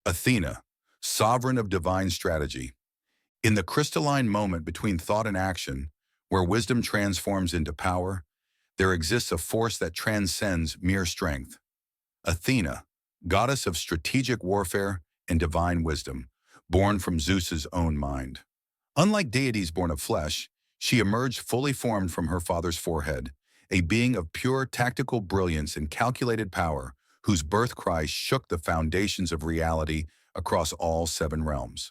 Athena, sovereign of divine strategy. In the crystalline moment between thought and action, where wisdom transforms into power, there exists a force that transcends mere strength. Athena, goddess of strategic warfare and divine wisdom, born from Zeus's own mind. Unlike deities born of flesh, she emerged fully formed from her father's forehead, a being of pure tactical brilliance and calculated power, whose birth cry shook the foundations of reality across all seven realms.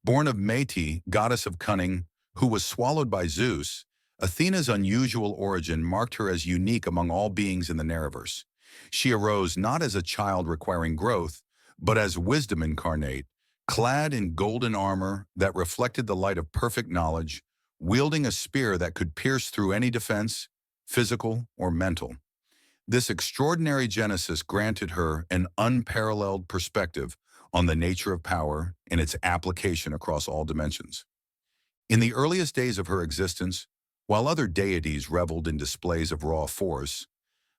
Born of Metis, goddess of cunning, who was swallowed by Zeus, Athena's unusual origin marked her as unique among all beings in the Narraverse. She arose not as a child requiring growth, but as wisdom incarnate, clad in golden armor that reflected the light of perfect knowledge, wielding a spear that could pierce through any defense, physical or mental. This extraordinary genesis granted her an unparalleled perspective on the nature of power and its application across all dimensions. In the earliest days of her existence, while other deities reveled in displays of raw force,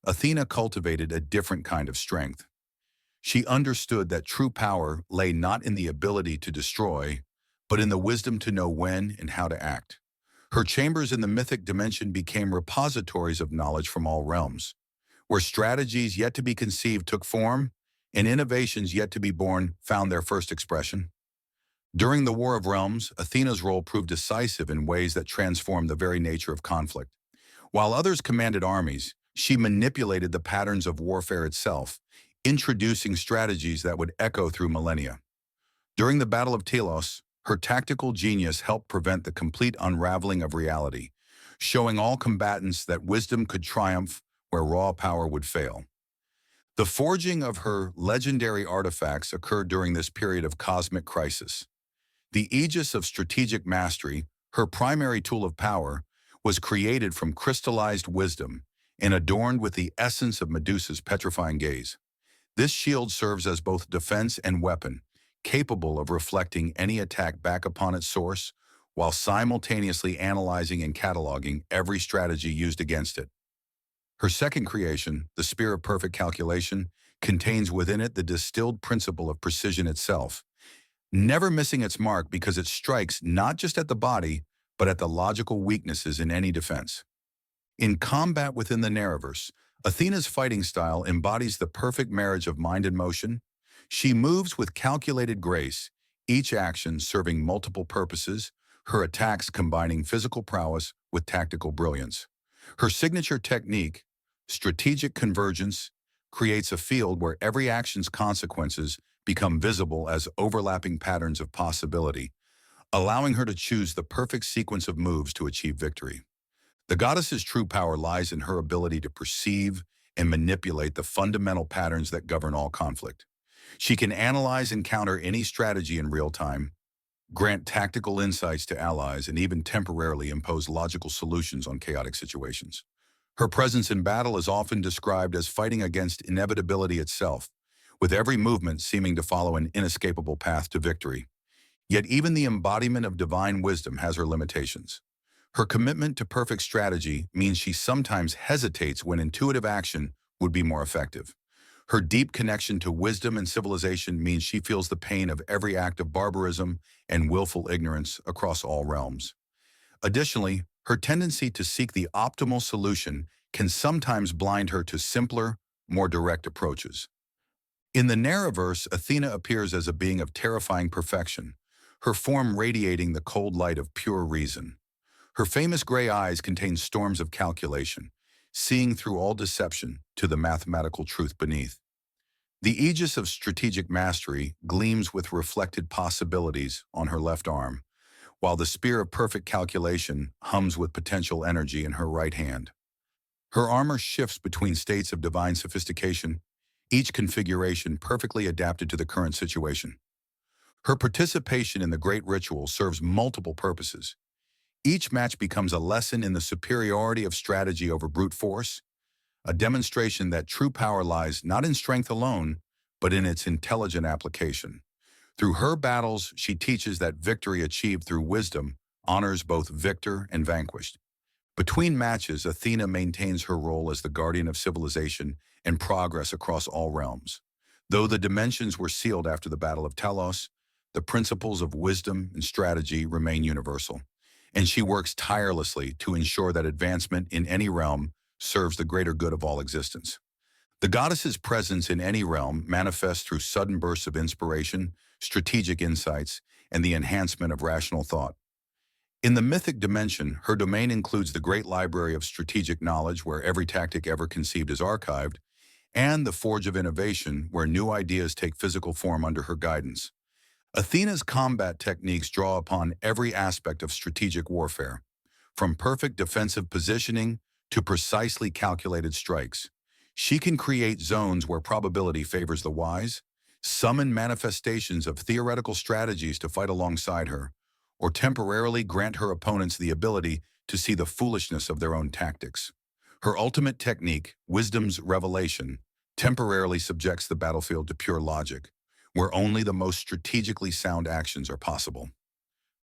Athena cultivated a different kind of strength. She understood that true power lay not in the ability to destroy, but in the wisdom to know when and how to act. Her chambers in the Mythic Dimension became repositories of knowledge from all realms, where strategies yet to be conceived took form and innovations yet to be born found their first expression. During the War of Realms, Athena's role proved decisive in ways that transformed the very nature of conflict. While others commanded armies, she manipulated the patterns of warfare itself, introducing strategies that would echo through millennia. During the Battle of Telos, her tactical genius helped prevent the complete unraveling of reality, showing all combatants that wisdom could triumph where raw power would fail. The forging of her legendary artifacts occurred during this period of cosmic crisis. The aegis of strategic mastery, her primary tool of power, was created from crystallized wisdom and adorned with the essence of Medusa's petrifying gaze. This shield serves as both defense and weapon, capable of reflecting any attack back upon its source, while simultaneously analyzing and cataloging every strategy used against it. Her second creation, the Spear of Perfect Calculation, contains within it the distilled principle of precision itself, never missing its mark because it strikes not just at the body, but at the logical weaknesses in any defense. In combat within the Narraverse, Athena's fighting style embodies the perfect marriage of mind and motion. She moves with calculated grace, each action serving multiple purposes, her attacks combining physical prowess with tactical brilliance. Her signature technique, strategic convergence, creates a field where every action's consequences become visible as overlapping patterns of possibility, allowing her to choose the perfect sequence of moves to achieve victory. The goddess's true power lies in her ability to perceive and manipulate the fundamental patterns that govern all conflict. She can analyze and counter any strategy in real time, grant tactical insights to allies, and even temporarily impose logical solutions on chaotic situations. Her presence in battle is often described as fighting against inevitability itself, with every movement seeming to follow an inescapable path to victory. Yet even the embodiment of divine wisdom has her limitations. Her commitment to perfect strategy means she sometimes hesitates when intuitive action would be more effective. Her deep connection to wisdom and civilization means she feels the pain of every act of barbarism and willful ignorance across all realms. Additionally, her tendency to seek the optimal solution can sometimes blind her to simpler, more direct approaches. In the Narraverse, Athena appears as a being of terrifying perfection, her form radiating the cold light of pure reason. Her famous gray eyes contain storms of calculation, seeing through all deception to the mathematical truth beneath. The aegis of strategic mastery gleams with reflected possibilities on her left arm, while the spear of perfect calculation hums with potential energy in her right hand. Her armor shifts between states of divine sophistication, each configuration perfectly adapted to the current situation. Her participation in the great ritual serves multiple purposes. Each match becomes a lesson in the superiority of strategy over brute force, a demonstration that true power lies not in strength alone, but in its intelligent application. Through her battles, she teaches that victory achieved through wisdom honors both victor and vanquished. Between matches, Athena maintains her role as the guardian of civilization and progress across all realms. Though the dimensions were sealed after the Battle of Telos, the principles of wisdom and strategy remain universal, and she works tirelessly to ensure that advancement in any realm serves the greater good of all existence. The goddess's presence in any realm manifests through sudden bursts of inspiration, strategic insights, and the enhancement of rational thought. In the mythic dimension, her domain includes the great library of strategic knowledge where every tactic ever conceived is archived, and the forge of innovation where new ideas take physical form under her guidance. Athena's combat techniques draw upon every aspect of strategic warfare, from perfect defensive positioning to precisely calculated strikes. She can create zones where probability favors the wise, summon manifestations of theoretical strategies to fight alongside her, or temporarily grant her opponents the ability to see the foolishness of their own tactics. Her ultimate technique, wisdom's revelation, temporarily subjects the battlefield to pure logic, where only the most strategically sound actions are possible.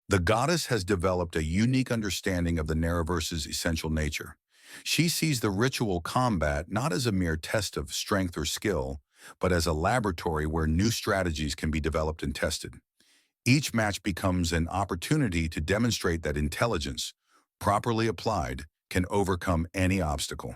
The goddess has developed a unique understanding of the Narraverse's essential nature. She sees the ritual combat not as a mere test of strength or skill, but as a laboratory where new strategies can be developed and tested. Each match becomes an opportunity to demonstrate that intelligence, properly applied, can overcome any obstacle.